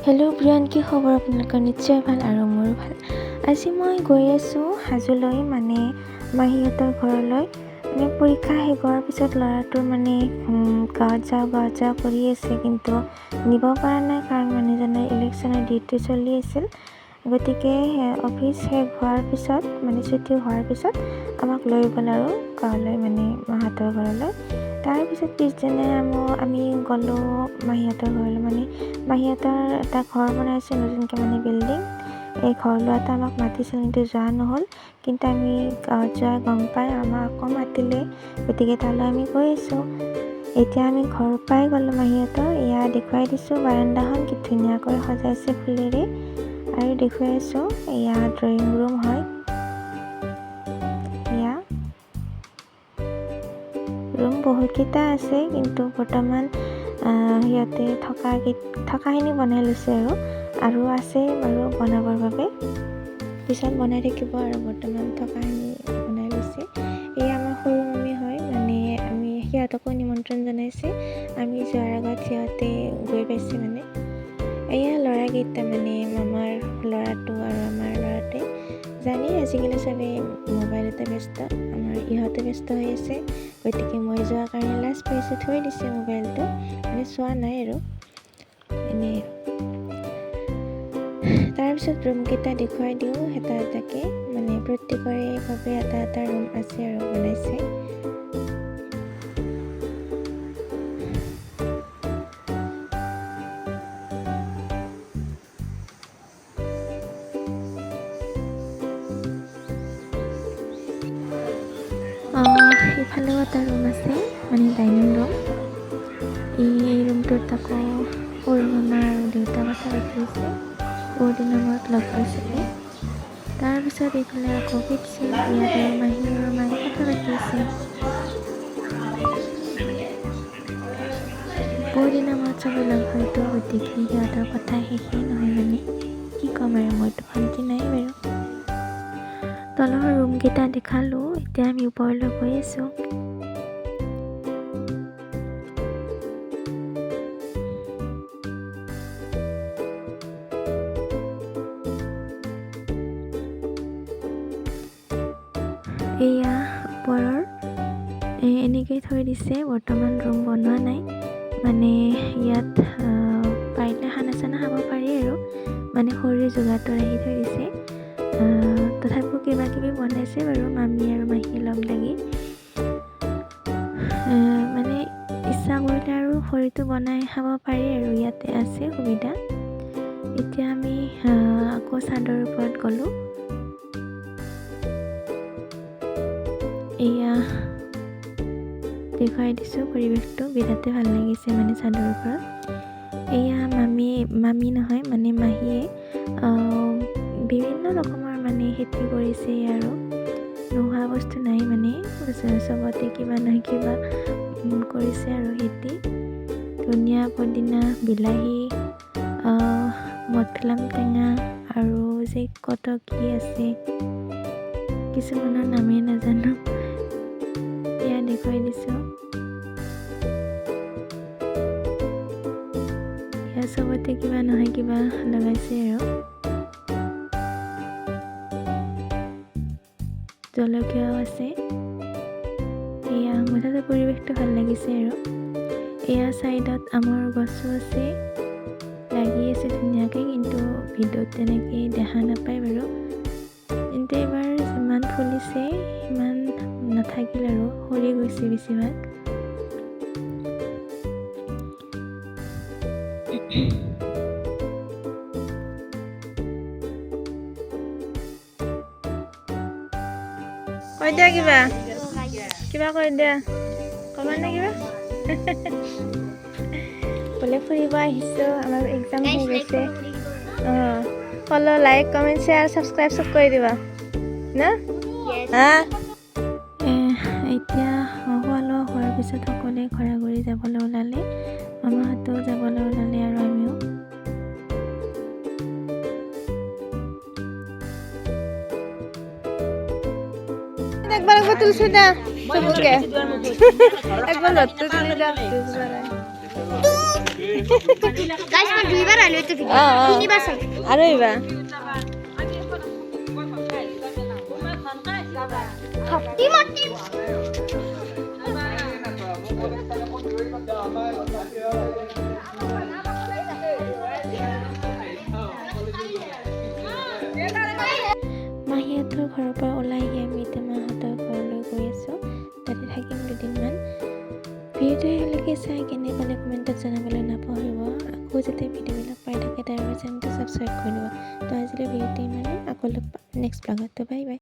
Hello' Brian, কি খবৰ? আপোনালোকৰ নিশ্চয় ভাল আৰু মোৰো ভাল। আজি মই গৈ আছোঁ হাজোলৈ, মানে মাহীহঁতৰ ঘৰলৈ। মানে পৰীক্ষা শেষ হোৱাৰ পিছত ল'ৰাটোৰ গাঁৱত যাওঁ কৰি আছে, কিন্তু নিব পৰা নাই কাৰণ মানুহজনৰ ইলেকশ্যনৰ ডিউটি চলি আছিল। গতিকে অফিচ শেষ হোৱাৰ পিছত ছুটি হোৱাৰ পিছত আমাক লৈ গ'ল আৰু গাঁৱলৈ, মাহঁতৰ ঘৰলৈ। তাৰপিছত পিছদিনা আমি গ'লোঁ মাহীহঁতৰ ঘৰলৈ। মাহীহঁতৰ এটা ঘৰ বনাইছে নতুনকৈ, বিল্ডিং। এই ঘৰ লোৱাটো আমাক মাতিছিল, কিন্তু যোৱা নহ'ল। কিন্তু আমি গাঁৱত যোৱা গম পাই আমাক আকৌ মাতিলে, গতিকে তালৈ আমি গৈ আছোঁ। এতিয়া আমি ঘৰ পাই গ'লোঁ মাহীহঁতৰ। এয়া দেখুৱাই দিছোঁ বাৰাণ্ডাখন, কি ধুনীয়াকৈ সজাইছে ফুলেৰে, আৰু দেখুৱাই আছোঁ এয়া ড্ৰয়িং ৰুম হয়। এয়া ৰুম বহুতকেইটা আছে, কিন্তু বৰ্তমান সিহঁতে থকাখিনি বনাই লৈছে আৰু আছে বাৰু বনাবৰ বাবে। পিছত বনাই থাকিব, আৰু বৰ্তমান থকাখিনি বনাই লৈছে। এই আমাৰ সৰু মামী হয়, আমি সিহঁতকো নিমন্ত্ৰণ জনাইছে। আমি যোৱাৰ আগত সিহঁতে গৈ পাইছে। এয়া ল'ৰাকেইটা, মামাৰ ল'ৰাটো আৰু আমাৰ ল'ৰাটোৱে। জানেই আজিকালি চবেই মোবাইলতে ব্যস্ত, আমাৰ ইহঁতে ব্যস্ত হৈ আছে। গতিকে মই যোৱাৰ কাৰণে লাজ পাইছোঁ, থৈ দিছে মোবাইলটো, চোৱা নাই আৰু এনেই। তাৰপিছত ৰুমকেইটা দেখুৱাই দিওঁ এটা এটাকৈ, প্ৰত্যেকৰে বাবে এটা এটা ৰুম আছে আৰু বনাইছে। ইফালেও এটা ৰুম আছে, ডাইনিং ৰুম। এই ৰুমটোত আকৌ সৰু মামা আৰু দেউতা কথা পাতি আছে, বহুত দিনৰ মূৰত লগ পাইছিলে। তাৰপিছত এইফালে আকৌ কিটচেন, ইয়াত আৰু মাহী আৰু মায়ে কথা পাতি আছে। বহুত দিনৰ মূৰত চবেই লগ হয়তো, গতিকে সিহঁতৰ কথা শেষেই নহয়। কি ক'ম আৰু, মইতো শান্তি নাই বাৰু। তলৰ ৰুমকেইটা দেখালোঁ, এতিয়া আমি ওপৰলৈ গৈ আছোঁ। এয়া ওপৰৰ এনেকেই থৈ দিছে, বৰ্তমান ৰুম বনোৱা নাই। ইয়াত পাৰিলে খানা চানা খাব পাৰি আৰু, শৰীৰ যোগাৰটো ৰাখি থৈ দিছে। তথাপিও কিবা কিবি বনাইছে বাৰু মামী আৰু মাহীয়ে লগ লাগি। ইচ্ছা কৰিলে আৰু শৰীৰটো বনাই খাব পাৰি আৰু, ইয়াতে আছে সুবিধা। এতিয়া আমি আকৌ চাদৰ ওপৰত গ'লোঁ। এয়া দেখুৱাই দিছোঁ পৰিৱেশটো, বিৰাটেই ভাল লাগিছে চাদৰ ওপৰত। এয়া মামী নহয়, মাহীয়ে বিভিন্ন ৰকমৰ খেতি কৰিছে, আৰু নোহোৱা বস্তু নাই, চবতে কিবা নহয় কিবা কৰিছে আৰু খেতি। ধনিয়া, পদিনা, বিলাহী, মধুৰিআম টেঙা, আৰু যে কত কি আছে, কিছুমানৰ নামেই নাজানো। এয়া দেখুৱাই দিছোঁ। এয়া চবতে কিবা নহয় কিবা লগাইছে আৰু। জলকীয়াও আছে। এয়া মুঠতে পৰিৱেশটো ভাল লাগিছে আৰু। এয়া চাইডত আমৰ গছো আছে, লাগি আছে ধুনীয়াকৈ, কিন্তু ভিডিঅ'ত তেনেকৈ দেখা নাপায় বাৰু। কিন্তু এইবাৰ যিমান ফুলিছে সিমান নাথাকিল আৰু, সৰি গৈছে বেছিভাগ। কৈ দিয়া কিবা কৈ দিয়া, ক'বা নে কিবা? বোলে ফুৰিব আহিছোঁ, আমাৰ এক্সাম হৈ গৈছে। Follow', like, comment, share, subscribe চব কৰি দিবা না। এতিয়া খোৱা লোৱা হোৱাৰ পিছত সকলোৱে ঘৰা ঘৰি যাবলৈ ওলালে, মামাহঁতেও যাবলৈ ওলালে, আৰু আমিও। একবাৰ তুলছি দা চবকে, একবাৰ তুলি দা। গাইস মই দুইবাৰ আলো এইটো ভিডিও তিনিবাৰ চাইছো আৰু এইবাৰ ভক্তি মতি মাহীহঁতৰ ঘৰৰ পৰা ওলাই আহি আমি এতিয়া মাহঁতৰ ঘৰলৈ গৈ আছোঁ তাতে থাকিম দুদিনমান ভিডিঅ'টো এতিয়ালৈকে চাই কেনে ক'লে কমেণ্টত জনাবলৈ নাপাহৰিব আকৌ যাতে ভিডিঅ'বিলাক পাই থাকে তাৰ বাবে চেনেলটো ছাবস্ক্ৰাইব কৰি দিব তো আজিলৈ ভিডিঅ'টো ইমানেই আকৌ লগ পাম নেক্সট ব্লগত তো বাই বাই